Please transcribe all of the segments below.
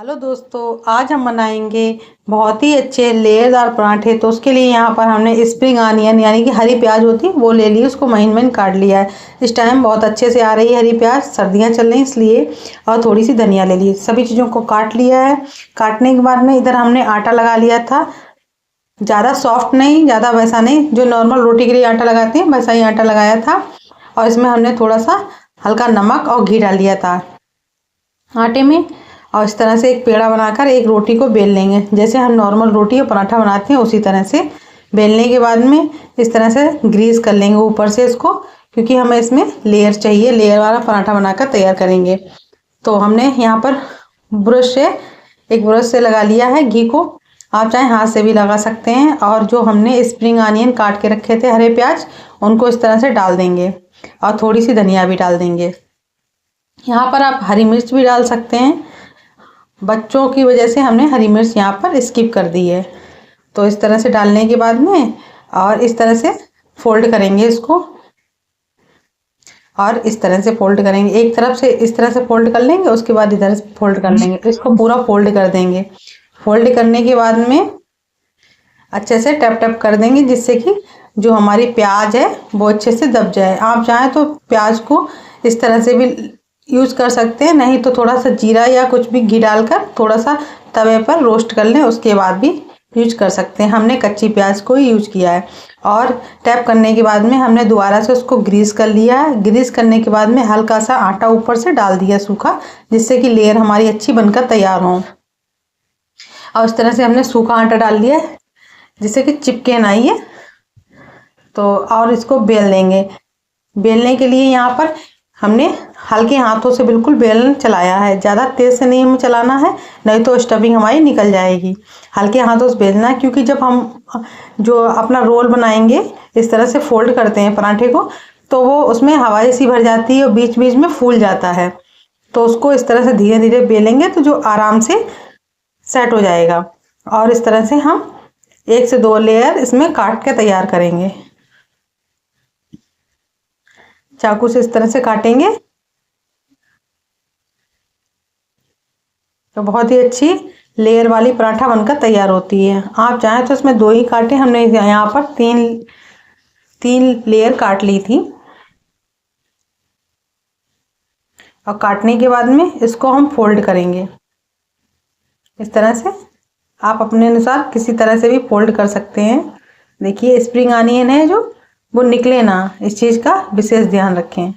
Hello दोस्तों, आज हम बनाएंगे बहुत ही अच्छे लेयरदार पराठे। तो उसके लिए यहाँ पर हमने स्प्रिंग आनियन यानी कि हरी प्याज होती है वो ले ली, उसको महीन महीन काट लिया है। इस टाइम बहुत अच्छे से आ रही है हरी प्याज, सर्दियाँ चल रही हैं इसलिए। और थोड़ी सी धनिया ले ली, सभी चीज़ों को काट लिया है। काटने के बाद में इधर हमने आटा लगा लिया था, ज़्यादा सॉफ्ट नहीं, ज़्यादा वैसा नहीं, जो नॉर्मल रोटी के लिए आटा लगाते हैं वैसा ही आटा लगाया था। और इसमें हमने थोड़ा सा हल्का नमक और घी डाल दिया था आटे में। और इस तरह से एक पेड़ा बनाकर एक रोटी को बेल लेंगे, जैसे हम नॉर्मल रोटी और पराठा बनाते हैं उसी तरह से। बेलने के बाद में इस तरह से ग्रीस कर लेंगे ऊपर से इसको, क्योंकि हमें इसमें लेयर चाहिए, लेयर वाला पराठा बनाकर तैयार करेंगे। तो हमने यहाँ पर एक ब्रश से लगा लिया है घी को, आप चाहे हाथ से भी लगा सकते हैं। और जो हमने स्प्रिंग आनियन काट के रखे थे हरे प्याज, उनको इस तरह से डाल देंगे और थोड़ी सी धनिया भी डाल देंगे। यहाँ पर आप हरी मिर्च भी डाल सकते हैं, बच्चों की वजह से हमने हरी मिर्च यहाँ पर स्किप कर दी है। तो इस तरह से डालने के बाद में और इस तरह से फोल्ड करेंगे इसको, और इस तरह से फोल्ड करेंगे। एक तरफ से इस तरह से फोल्ड कर लेंगे, उसके बाद इधर से फोल्ड कर लेंगे, इसको पूरा फोल्ड कर देंगे। फोल्ड करने के बाद में अच्छे से टैप टैप कर देंगे, जिससे कि जो हमारी प्याज है वो अच्छे से दब जाए। आप चाहें तो प्याज को इस तरह से भी यूज़ कर सकते हैं, नहीं तो थोड़ा सा जीरा या कुछ भी घी डालकर थोड़ा सा तवे पर रोस्ट कर लें, उसके बाद भी यूज कर सकते हैं। हमने कच्ची प्याज को ही यूज किया है। और टैप करने के बाद में हमने दोबारा से उसको ग्रीस कर लिया है। ग्रीस करने के बाद में हल्का सा आटा ऊपर से डाल दिया सूखा, जिससे कि लेयर हमारी अच्छी बनकर तैयार हो। और इस तरह से हमने सूखा आटा डाल दिया है, जिससे कि चिपके ना ये। तो और इसको बेल लेंगे। बेलने के लिए यहाँ पर हमने हल्के हाथों से बिल्कुल बेलन चलाया है, ज़्यादा तेज़ से नहीं हमें चलाना है, नहीं तो स्टफिंग हमारी निकल जाएगी। हल्के हाथों से बेलना है, क्योंकि जब हम जो अपना रोल बनाएंगे इस तरह से फोल्ड करते हैं पराठे को, तो वो उसमें हवा जैसी भर जाती है और बीच बीच में फूल जाता है। तो उसको इस तरह से धीरे धीरे बेलेंगे तो जो आराम से सेट हो जाएगा। और इस तरह से हम 1 से 2 लेयर इसमें काट के तैयार करेंगे। चाकू से इस तरह से काटेंगे तो बहुत ही अच्छी लेयर वाली पराठा बनकर तैयार होती है। आप चाहें तो इसमें 2 ही काटें, हमने यहाँ पर तीन लेयर काट ली थी। और काटने के बाद में इसको हम फोल्ड करेंगे इस तरह से। आप अपने अनुसार किसी तरह से भी फोल्ड कर सकते हैं। देखिए स्प्रिंग आनियन है जो वो निकले ना, इस चीज़ का विशेष ध्यान रखें।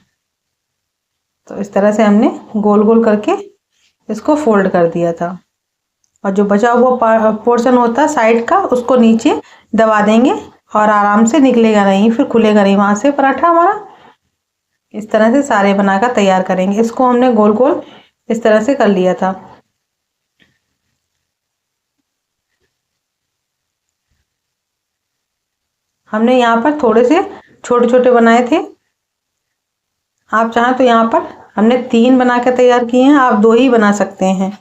तो इस तरह से हमने गोल गोल करके इसको फोल्ड कर दिया था। और जो बचा हुआ पोर्शन होता है साइड का, उसको नीचे दबा देंगे और आराम से निकलेगा नहीं, फिर खुलेगा नहीं वहाँ से पराठा हमारा। इस तरह से सारे बनाकर तैयार करेंगे। इसको हमने गोल गोल इस तरह से कर लिया था। हमने यहाँ पर थोड़े से छोटे छोटे बनाए थे। आप चाहें तो यहाँ पर हमने 3 बना के तैयार किए हैं, आप 2 ही बना सकते हैं।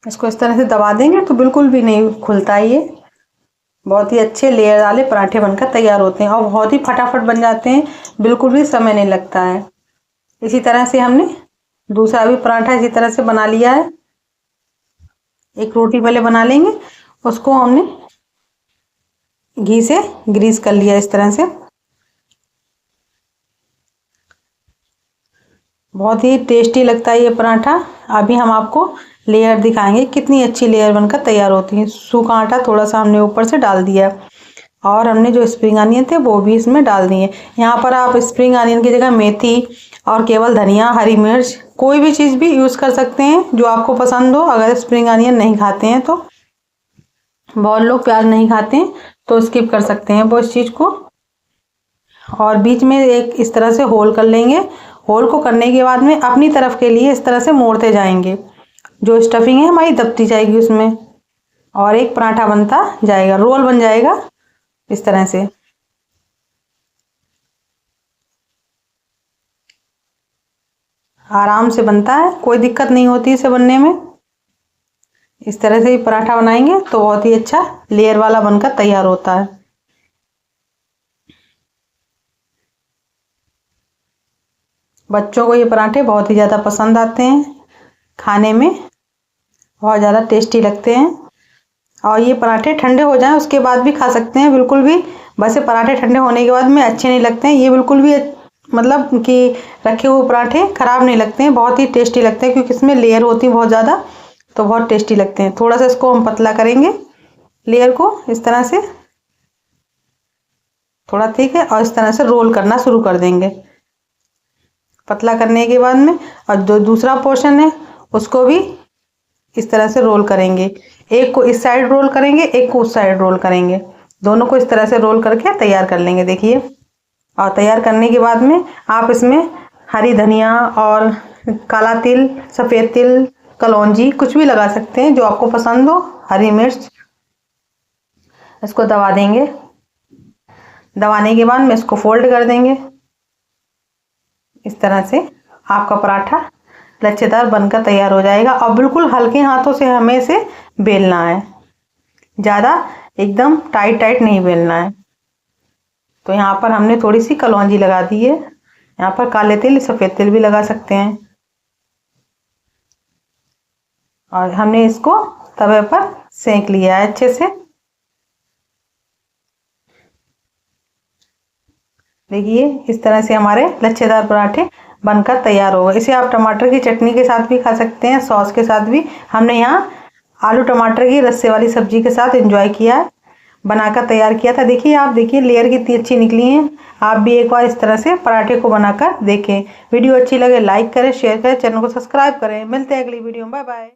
इसको इस तरह से दबा देंगे तो बिल्कुल भी नहीं खुलता। ये बहुत ही अच्छे लेयर वाले पराठे बनकर तैयार होते हैं और बहुत ही फटाफट बन जाते हैं, बिल्कुल भी समय नहीं लगता है। इसी तरह से हमने दूसरा भी पराठा इसी तरह से बना लिया है। एक रोटी पहले बना लेंगे, उसको हमने घी से ग्रीस कर लिया इस तरह से। बहुत ही टेस्टी लगता है ये पराठा। अभी हम आपको लेयर दिखाएंगे कितनी अच्छी लेयर बनकर तैयार होती है। सूखा आटा थोड़ा सा हमने ऊपर से डाल दिया, और हमने जो स्प्रिंग अनियन थे वो भी इसमें डाल दिए। यहाँ पर आप स्प्रिंग अनियन की जगह मेथी और केवल धनिया, हरी मिर्च, कोई भी चीज़ भी यूज़ कर सकते हैं जो आपको पसंद हो। अगर स्प्रिंग अनियन नहीं खाते हैं तो, बहुत लोग प्याज नहीं खाते हैं तो स्किप कर सकते हैं वो इस चीज़ को। और बीच में एक इस तरह से होल कर लेंगे। होल को करने के बाद में अपनी तरफ के लिए इस तरह से मोड़ते जाएंगे, जो स्टफिंग है हमारी दबती जाएगी उसमें, और एक पराठा बनता जाएगा, रोल बन जाएगा इस तरह से। आराम से बनता है, कोई दिक्कत नहीं होती इसे बनने में। इस तरह से ही पराठा बनाएंगे तो बहुत ही अच्छा लेयर वाला बनकर तैयार होता है। बच्चों को ये पराठे बहुत ही ज़्यादा पसंद आते हैं, खाने में बहुत ज़्यादा टेस्टी लगते हैं। और ये पराठे ठंडे हो जाएं उसके बाद भी खा सकते हैं, बिल्कुल भी वैसे पराठे ठंडे होने के बाद में अच्छे नहीं लगते हैं। ये बिल्कुल भी मतलब कि रखे हुए पराठे ख़राब नहीं लगते हैं, बहुत ही टेस्टी लगते हैं क्योंकि इसमें लेयर होती है बहुत ज़्यादा, तो बहुत टेस्टी लगते हैं। थोड़ा सा इसको हम पतला करेंगे, लेयर को इस तरह से थोड़ा ठीक है, और इस तरह से रोल करना शुरू कर देंगे पतला करने के बाद में। और जो दूसरा पोर्शन है उसको भी इस तरह से रोल करेंगे, एक को इस साइड रोल करेंगे, एक को उस साइड रोल करेंगे, दोनों को इस तरह से रोल करके तैयार कर लेंगे। देखिए, और तैयार करने के बाद में आप इसमें हरी धनिया और काला तिल, सफ़ेद तिल, कलौंजी कुछ भी लगा सकते हैं जो आपको पसंद हो, हरी मिर्च, इसको दबा देंगे। दबाने के बाद में इसको फोल्ड कर देंगे। इस तरह से आपका पराठा लच्छेदार बनकर तैयार हो जाएगा। और बिल्कुल हल्के हाथों से हमें इसे बेलना है, ज़्यादा एकदम टाइट टाइट नहीं बेलना है। तो यहाँ पर हमने थोड़ी सी कलौंजी लगा दी है, यहाँ पर काले तिल, सफ़ेद तिल भी लगा सकते हैं। और हमने इसको तवे पर सेंक लिया है अच्छे से। देखिए, इस तरह से हमारे लच्छेदार पराठे बनकर तैयार हो गए। इसे आप टमाटर की चटनी के साथ भी खा सकते हैं, सॉस के साथ भी। हमने यहाँ आलू टमाटर की रस्से वाली सब्जी के साथ एंजॉय किया है, बनाकर तैयार किया था। देखिए, आप देखिए लेयर कितनी अच्छी निकली है। आप भी एक बार इस तरह से पराठे को बनाकर देखें। वीडियो अच्छी लगे लाइक करें, शेयर करें, चैनल को सब्सक्राइब करें। मिलते हैं अगली वीडियो में, बाय बाय।